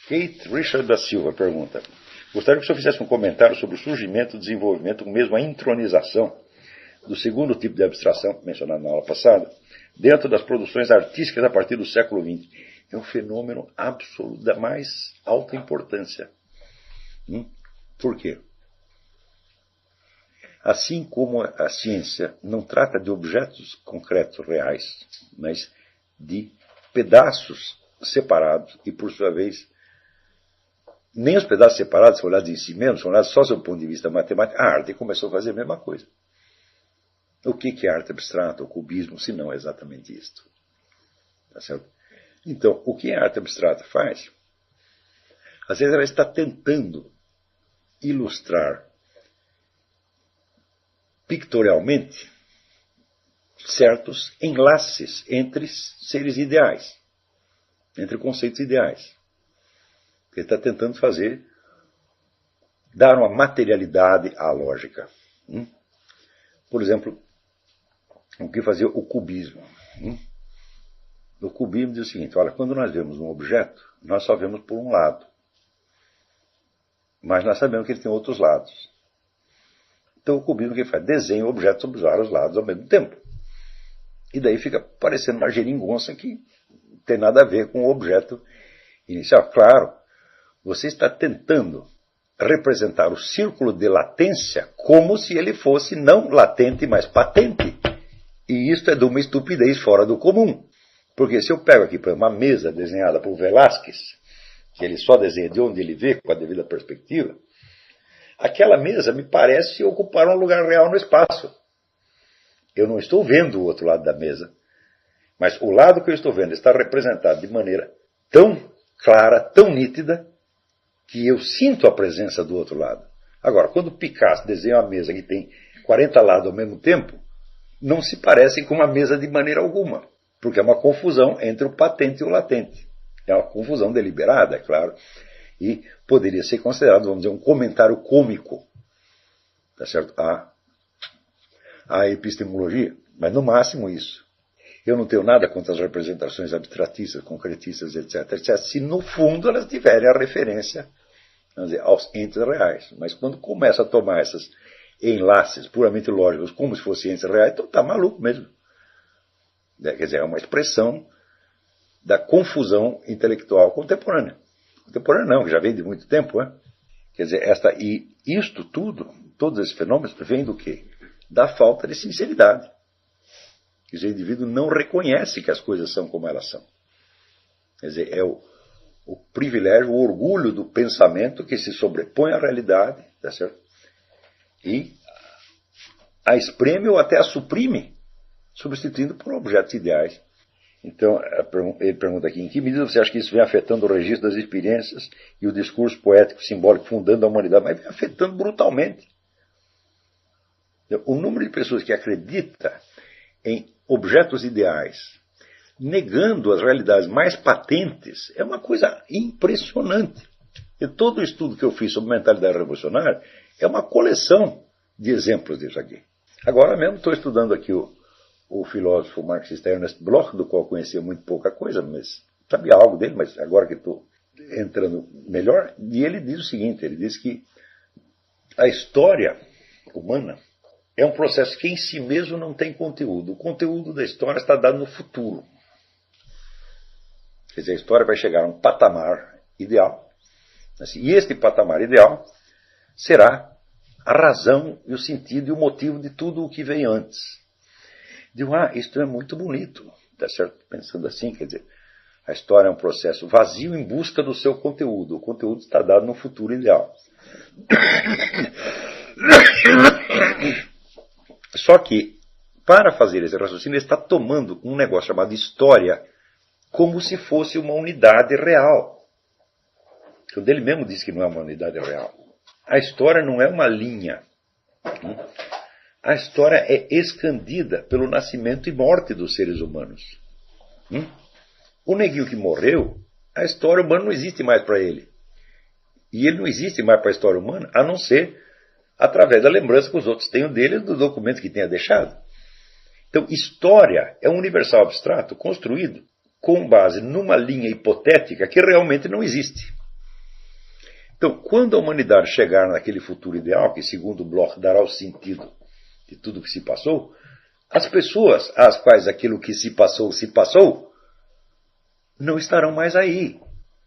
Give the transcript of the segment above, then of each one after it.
Kate Richard da Silva pergunta: gostaria que o senhor fizesse um comentário sobre o surgimento, desenvolvimento, ou mesmo a intronização do segundo tipo de abstração, mencionado na aula passada, dentro das produções artísticas a partir do século XX. É um fenômeno absoluto, da mais alta importância. Por quê? Assim como a ciência não trata de objetos concretos, reais, mas de pedaços separados, e por sua vez, nem os pedaços separados são olhados em si mesmos, são olhados só sob o ponto de vista matemático. A arte começou a fazer a mesma coisa. O que é arte abstrata, o cubismo, se não é exatamente isto? Tá certo? Então, o que a arte abstrata faz? Às vezes ela está tentando ilustrar pictorialmente certos enlaces entre seres ideais, entre conceitos ideais. Ele está tentando dar uma materialidade à lógica. Por exemplo, o que fazia o cubismo. O cubismo diz o seguinte: olha, quando nós vemos um objeto, nós só vemos por um lado. Mas nós sabemos que ele tem outros lados. Então o cubismo, o que faz? Desenha o objeto sobre os vários lados ao mesmo tempo. E daí fica parecendo uma geringonça que não tem nada a ver com o objeto inicial. Claro, você está tentando representar o círculo de latência como se ele fosse não latente, mas patente. E isto é de uma estupidez fora do comum. Porque se eu pego aqui uma mesa desenhada por Velázquez, que ele só desenha de onde ele vê, com a devida perspectiva, aquela mesa me parece ocupar um lugar real no espaço. Eu não estou vendo o outro lado da mesa, mas o lado que eu estou vendo está representado de maneira tão clara, tão nítida, que eu sinto a presença do outro lado. Agora, quando Picasso desenha uma mesa que tem 40 lados ao mesmo tempo, não se parecem com uma mesa de maneira alguma, porque é uma confusão entre o patente e o latente. É uma confusão deliberada, é claro, e poderia ser considerado, vamos dizer, um comentário cômico, tá certo? A epistemologia, mas no máximo isso. Eu não tenho nada contra as representações abstratistas, concretistas, etc., se no fundo elas tiverem a referência, vamos dizer, aos entes reais. Mas quando começa a tomar esses enlaces puramente lógicos como se fossem entes reais, então está maluco mesmo. Quer dizer, é uma expressão da confusão intelectual contemporânea. Contemporânea não, que já vem de muito tempo. Quer dizer, e isto tudo, todos esses fenômenos, vêm do quê? Da falta de sinceridade. Quer dizer, o indivíduo não reconhece que as coisas são como elas são. Quer dizer, é o privilégio, o orgulho do pensamento que se sobrepõe à realidade, tá certo? E a espreme ou até a suprime, substituindo por objetos ideais. Então, ele pergunta aqui: em que medida você acha que isso vem afetando o registro das experiências e o discurso poético, simbólico, fundando a humanidade? Mas vem afetando brutalmente. O número de pessoas que acredita em objetos ideais, negando as realidades mais patentes, é uma coisa impressionante. E todo o estudo que eu fiz sobre mentalidade revolucionária é uma coleção de exemplos disso aqui. Agora mesmo estou estudando aqui o filósofo marxista Ernest Bloch, do qual conhecia muito pouca coisa, mas sabia algo dele, mas agora que estou entrando melhor, e ele diz o seguinte: ele diz que a história humana é um processo que em si mesmo não tem conteúdo. O conteúdo da história está dado no futuro. Quer dizer, a história vai chegar a um patamar ideal. Assim, e este patamar ideal será a razão e o sentido e o motivo de tudo o que vem antes. Digo, isto é muito bonito. Tá certo? Pensando assim, quer dizer, a história é um processo vazio em busca do seu conteúdo. O conteúdo está dado no futuro ideal. Só que, para fazer esse raciocínio, ele está tomando um negócio chamado história como se fosse uma unidade real. Quando ele mesmo diz que não é uma unidade real. A história não é uma linha. A história é escandida pelo nascimento e morte dos seres humanos. O neguinho que morreu, a história humana não existe mais para ele. E ele não existe mais para a história humana, a não ser através da lembrança que os outros tenham dele, do documento que tenha deixado. Então, história é um universal abstrato construído com base numa linha hipotética que realmente não existe. Então, quando a humanidade chegar naquele futuro ideal, que segundo Bloch dará o sentido de tudo que se passou, as pessoas às quais aquilo que se passou, não estarão mais aí.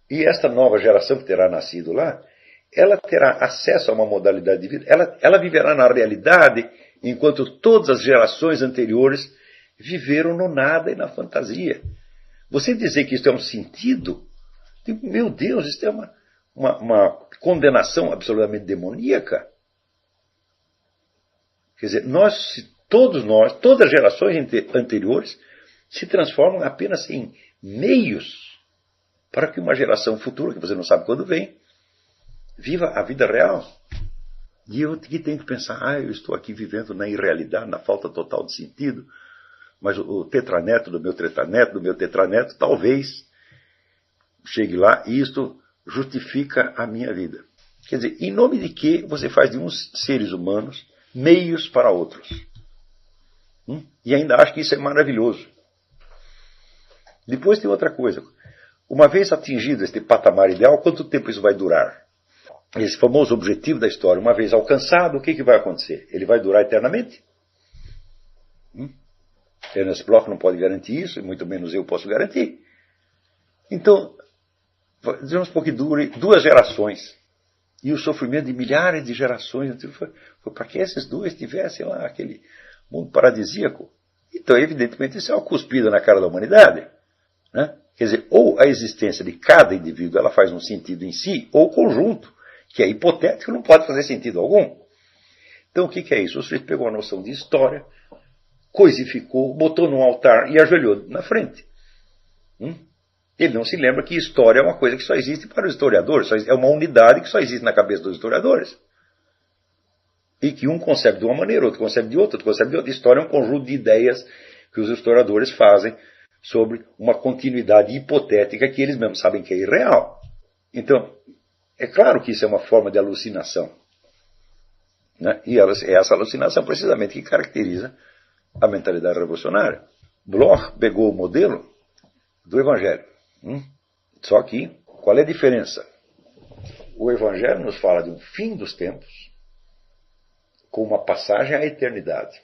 E esta nova geração que terá nascido lá, ela terá acesso a uma modalidade de vida, ela viverá na realidade, enquanto todas as gerações anteriores viveram no nada e na fantasia. Você dizer que isso é um sentido, meu Deus, isso é uma condenação absolutamente demoníaca. Quer dizer, todas as gerações anteriores se transformam apenas em meios para que uma geração futura, que você não sabe quando vem, viva a vida real. E eu que tenho que pensar, eu estou aqui vivendo na irrealidade, na falta total de sentido, mas o tetraneto do meu tetraneto, talvez chegue lá e isto justifica a minha vida. Quer dizer, em nome de que você faz de uns seres humanos meios para outros? E ainda acho que isso é maravilhoso. Depois tem outra coisa. Uma vez atingido este patamar ideal, quanto tempo isso vai durar? Esse famoso objetivo da história, uma vez alcançado, o que vai acontecer? Ele vai durar eternamente? Ernest Bloch não pode garantir isso, e muito menos eu posso garantir. Então, digamos que dure 2 gerações. E o sofrimento de milhares de gerações foi para que esses 2 tivessem lá aquele mundo paradisíaco. Então, evidentemente, isso é uma cuspida na cara da humanidade. Né? Quer dizer, ou a existência de cada indivíduo ela faz um sentido em si, ou o conjunto, que é hipotético, não pode fazer sentido algum. Então, o que é isso? O sujeito pegou a noção de história, coisificou, botou num altar e ajoelhou na frente. Ele não se lembra que história é uma coisa que só existe para os historiadores, é uma unidade que só existe na cabeça dos historiadores. E que um concebe de uma maneira, outro concebe de outra, outro concebe de outra. História é um conjunto de ideias que os historiadores fazem sobre uma continuidade hipotética que eles mesmos sabem que é irreal. Então, é claro que isso é uma forma de alucinação. Né? E é essa alucinação precisamente que caracteriza a mentalidade revolucionária. Bloch pegou o modelo do Evangelho. Só que, qual é a diferença? O Evangelho nos fala de um fim dos tempos com uma passagem à eternidade.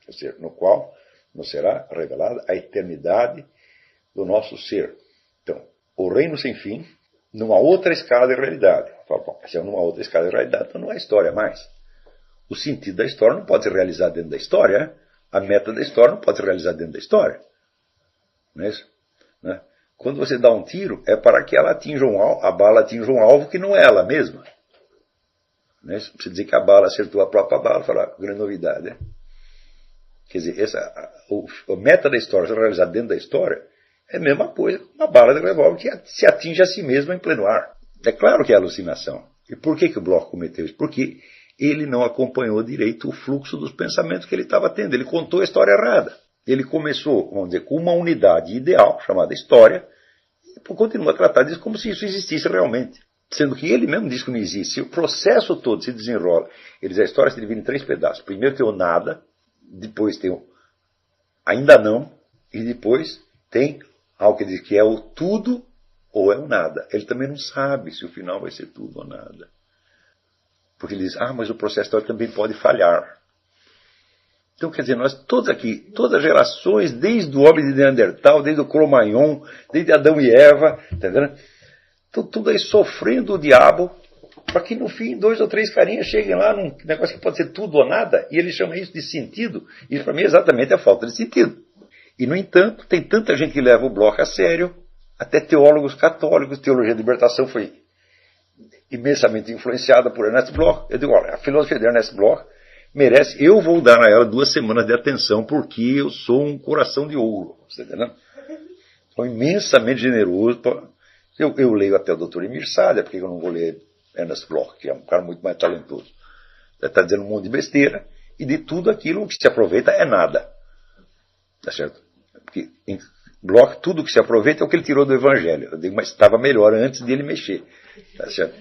Ou seja, no qual nos será revelada a eternidade do nosso ser. Então, o reino sem fim, numa outra escala de realidade. Se é numa outra escala de realidade, então não é história mais. O sentido da história não pode ser realizado dentro da história. A meta da história não pode ser realizada dentro da história. Não é isso? Né? Quando você dá um tiro, é para que ela a bala atinja um alvo que não é ela mesma. Não é isso? Você dizer que a bala acertou a própria bala, falar, grande novidade. Né? Quer dizer, a meta da história, ser realizada dentro da história, é a mesma coisa, uma bala de revólver que se atinge a si mesma em pleno ar. É claro que é alucinação. E por que o Bloch cometeu isso? Porque ele não acompanhou direito o fluxo dos pensamentos que ele estava tendo. Ele contou a história errada. Ele começou, vamos dizer, com uma unidade ideal, chamada história, e continua a tratar disso como se isso existisse realmente. Sendo que ele mesmo diz que não existe. Se o processo todo se desenrola, a história se divide em 3 pedaços. Primeiro tem o nada, depois tem o ainda não, e depois tem algo que diz que é o tudo ou é o nada. Ele também não sabe se o final vai ser tudo ou nada. Porque ele diz, mas o processo histórico também pode falhar. Então, quer dizer, nós todos aqui, todas as gerações, desde o homem de Neandertal, desde o Cro-Magnon, desde Adão e Eva, tá vendo? Estão tudo aí sofrendo o diabo, para que no fim 2 ou 3 carinhas cheguem lá num negócio que pode ser tudo ou nada, e ele chama isso de sentido. Isso para mim é exatamente a falta de sentido. E, no entanto, tem tanta gente que leva o Bloch a sério, até teólogos católicos, teologia da libertação foi imensamente influenciada por Ernest Bloch. Eu digo, olha, a filosofia de Ernest Bloch merece, eu vou dar a ela 2 semanas de atenção, porque eu sou um coração de ouro. Você está entendendo? Sou imensamente generoso. Eu leio até o Dr. Emir Sader, porque eu não vou ler Ernest Bloch, que é um cara muito mais talentoso. Ele está dizendo um monte de besteira, e de tudo aquilo que se aproveita é nada. Tá certo? Porque em Bloch, tudo que se aproveita é o que ele tirou do Evangelho. Eu digo, mas estava melhor antes de ele mexer. Tá certo?